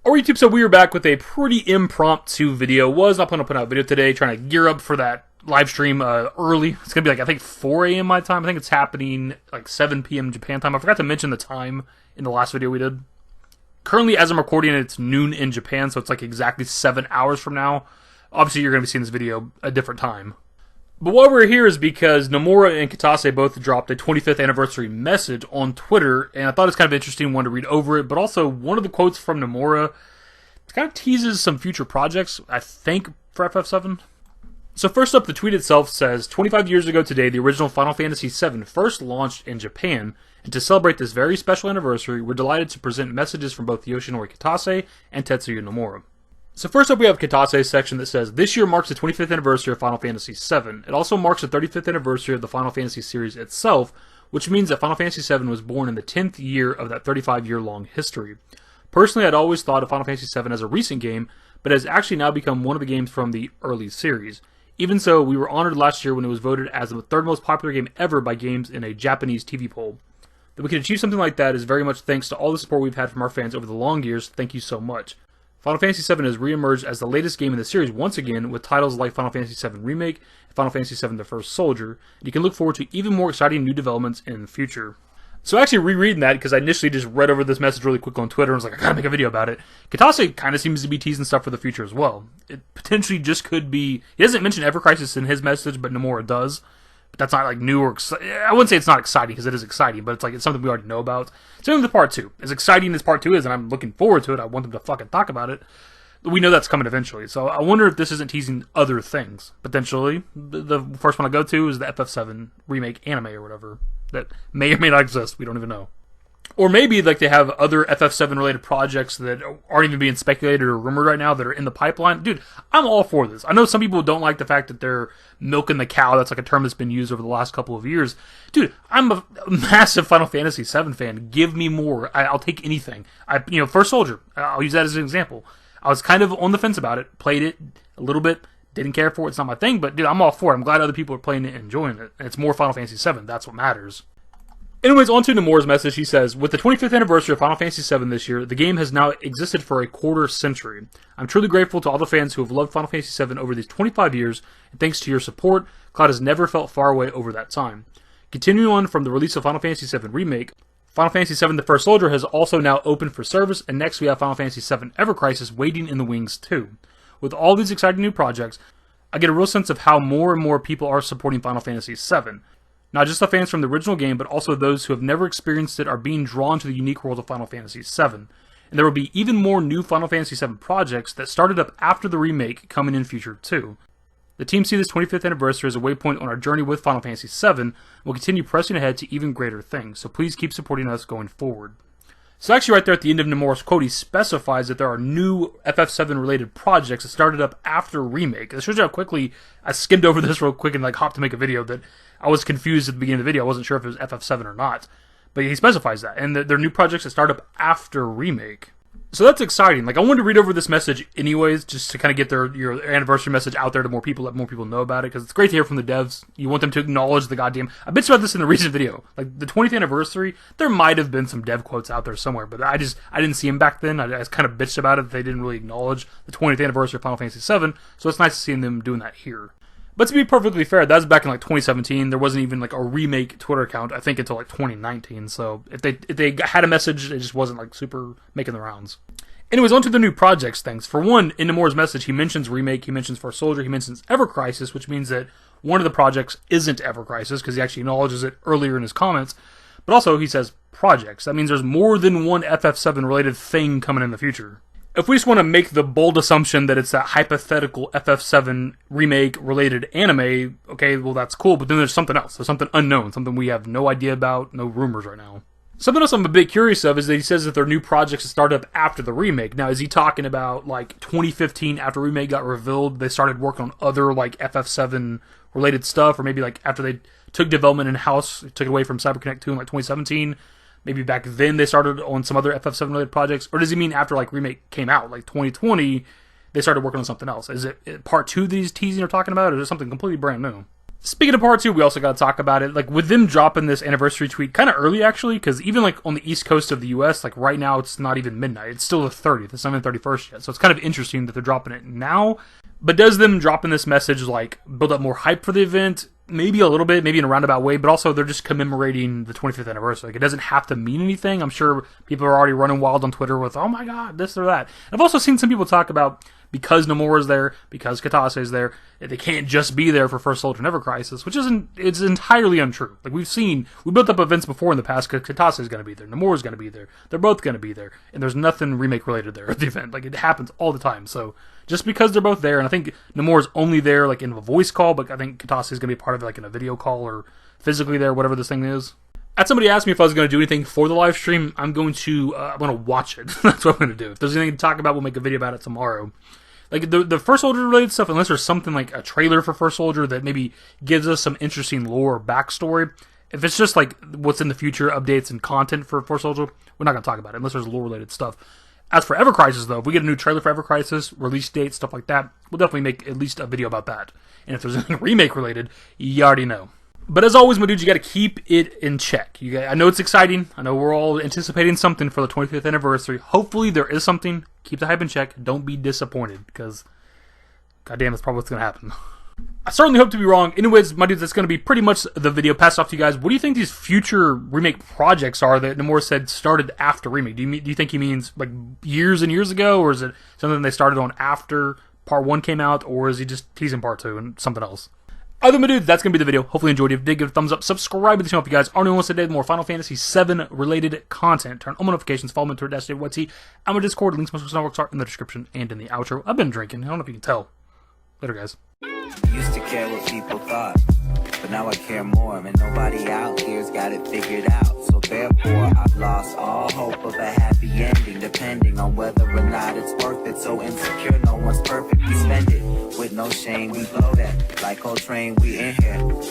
Or YouTube, so we were back with a pretty impromptu video. Was not planning to put out a video today, trying to gear up for that live stream early. It's going to be like, I think 4 a.m. my time. I think it's happening like 7 p.m. Japan time. I forgot to mention the time in the last video we did. Currently, as I'm recording it, it's noon in Japan, so it's like exactly 7 hours from now. Obviously, you're going to be seeing this video a different time. But why we're here is because Nomura and Kitase both dropped a 25th anniversary message on Twitter, and I thought it's kind of interesting, wanted to read over it, but also one of the quotes from Nomura kind of teases some future projects, I think, for FF7. So first up, the tweet itself says, 25 years ago today, the original Final Fantasy VII first launched in Japan, and to celebrate this very special anniversary, we're delighted to present messages from both Yoshinori Kitase and Tetsuya Nomura. So first up, we have Kitase's section that says, this year marks the 25th anniversary of Final Fantasy VII. It also marks the 35th anniversary of the Final Fantasy series itself, which means that Final Fantasy VII was born in the 10th year of that 35-year-long history. Personally, I'd always thought of Final Fantasy VII as a recent game, but it has actually now become one of the games from the early series. Even so, we were honored last year when it was voted as the third most popular game ever by games in a Japanese TV poll. That we can achieve something like that is very much thanks to all the support we've had from our fans over the long years. Thank you so much. Final Fantasy VII has re-emerged as the latest game in the series once again with titles like Final Fantasy VII Remake and Final Fantasy VII The First Soldier, and you can look forward to even more exciting new developments in the future. So actually rereading that, because I initially just read over this message really quick on Twitter and was like, I gotta make a video about it. Kitase kind of seems to be teasing stuff for the future as well. It potentially just could be, he doesn't mention Ever Crisis in his message, but Nomura does. But that's not like new or I wouldn't say it's not exciting, because it is exciting, but it's like it's something we already know about. Same with part 2. As exciting as part 2 is, and I'm looking forward to it, I want them to fucking talk about it. We know that's coming eventually, so I wonder if this isn't teasing other things. Potentially, the first one I go to is the FF7 Remake anime or whatever. That may or may not exist, we don't even know. Or maybe like they have other FF7 related projects that aren't even being speculated or rumored right now that are in the pipeline. Dude, I'm all for this. I know some people don't like the fact that they're milking the cow. That's like a term that's been used over the last couple of years. Dude, I'm a massive Final Fantasy VII fan. Give me more. I'll take anything. First Soldier, I'll use that as an example. I was kind of on the fence about it, played it a little bit, didn't care for it, it's not my thing, but dude, I'm all for it. I'm glad other people are playing it and enjoying it, and it's more Final Fantasy VII, that's what matters. Anyways, on to Nomura's message. He says, with the 25th anniversary of Final Fantasy VII this year, the game has now existed for a quarter century. I'm truly grateful to all the fans who have loved Final Fantasy VII over these 25 years, and thanks to your support, Cloud has never felt far away over that time. Continuing on from the release of Final Fantasy VII Remake, Final Fantasy VII The First Soldier has also now opened for service, and next we have Final Fantasy VII Ever Crisis waiting in the wings too. With all these exciting new projects, I get a real sense of how more and more people are supporting Final Fantasy VII. Not just the fans from the original game, but also those who have never experienced it are being drawn to the unique world of Final Fantasy VII. And there will be even more new Final Fantasy VII projects that started up after the remake coming in future too. The team see this 25th anniversary as a waypoint on our journey with Final Fantasy VII, and will continue pressing ahead to even greater things, so please keep supporting us going forward. So actually right there at the end of Nomura's quote, he specifies that there are new FF7 related projects that started up after Remake. That shows you how quickly I skimmed over this real quick and hopped to make a video that I was confused at the beginning of the video. I wasn't sure if it was FF7 or not. But he specifies that, and they're new projects that start up after Remake. So that's exciting. I wanted to read over this message anyways, just to kind of get your anniversary message out there to more people, let more people know about it, because it's great to hear from the devs. You want them to acknowledge the goddamn... I bitched about this in the recent video. The 20th anniversary, there might have been some dev quotes out there somewhere, but I didn't see them back then. I kind of bitched about it that they didn't really acknowledge the 20th anniversary of Final Fantasy VII, so it's nice to see them doing that here. But to be perfectly fair, that was back in 2017. There wasn't even a remake Twitter account, I think, until 2019. So if they had a message, it just wasn't super making the rounds. Anyways, on to the new projects things. For one, in Nomura's message, he mentions Remake, he mentions First Soldier, he mentions Ever Crisis, which means that one of the projects isn't Ever Crisis, because he actually acknowledges it earlier in his comments. But also, he says projects. That means there's more than one FF7 related thing coming in the future. If we just want to make the bold assumption that it's that hypothetical FF7 remake related anime, okay, well that's cool, but then there's something else. There's something unknown, something we have no idea about, no rumors right now. Something else I'm a bit curious of is that he says that there are new projects that started up after the remake. Now, is he talking about 2015 after Remake got revealed, they started working on other FF7 related stuff, or maybe after they took development in-house, took it away from CyberConnect 2 in 2017? Maybe back then they started on some other FF7 related projects? Or does he mean after Remake came out, 2020, they started working on something else? Is it part 2 that he's teasing or talking about, or is it something completely brand new? Speaking of part 2, we also got to talk about it. Like, with them dropping this anniversary tweet kind of early, actually, because even, like, on the east coast of the US, like, right now, it's not even midnight. It's still the 30th. It's not even the 31st yet. So it's kind of interesting that they're dropping it now. But does them dropping this message, like, build up more hype for the event? Maybe a little bit, maybe in a roundabout way, but also they're just commemorating the 25th anniversary. Like, it doesn't have to mean anything. I'm sure people are already running wild on Twitter with, oh my god, this or that. I've also seen some people talk about, because Nomura's there, because Kitase's there, they can't just be there for First Soldier Never Crisis, which it's entirely untrue. Like, we built up events before in the past, because Kitase's going to be there, Nomura's going to be there, they're both going to be there, and there's nothing remake related there at the event. Like, it happens all the time, so just because they're both there, and I think Nomura's only there, like, in a voice call, but I think Kitase's going to be part of it, like, in a video call, or physically there, whatever this thing is. As somebody asked me if I was going to do anything for the live stream, I'm going to watch it. That's what I'm going to do. If there's anything to talk about, we'll make a video about it tomorrow. Like, the First Soldier related stuff, unless there's something like a trailer for First Soldier that maybe gives us some interesting lore or backstory, if it's just like what's in the future, updates and content for First Soldier, we're not going to talk about it unless there's lore related stuff. As for Ever Crisis, though, if we get a new trailer for Ever Crisis, release date, stuff like that, we'll definitely make at least a video about that. And if there's anything remake related, you already know. But as always, my dudes, you got to keep it in check. I know it's exciting. I know we're all anticipating something for the 25th anniversary. Hopefully there is something. Keep the hype in check. Don't be disappointed, because goddamn, that's probably what's going to happen. I certainly hope to be wrong. Anyways, my dudes, that's going to be pretty much the video. Passed off to you guys. What do you think these future remake projects are that Nomura said started after remake? Do you think he means like years and years ago, or is it something they started on after part 1 came out, or is he just teasing part 2 and something else? Other than my dudes, that's going to be the video. Hopefully you enjoyed it. If you did, give it a thumbs up. Subscribe to the channel if you guys aren't new. Once a day, more Final Fantasy VII related content. Turn on notifications. Follow me on Twitter, @DaveWhatT. I'm on Discord. Links to my social networks are in the description and in the outro. I've been drinking. I don't know if you can tell. Later, guys. Used to care what people thought, but now I care more, and nobody out here's got it figured out. So therefore, I've lost all hope of a happy ending, depending on whether or not it's worth it. So insecure, no one's perfect. We spend it with no shame. We blow that like Coltrane. We in here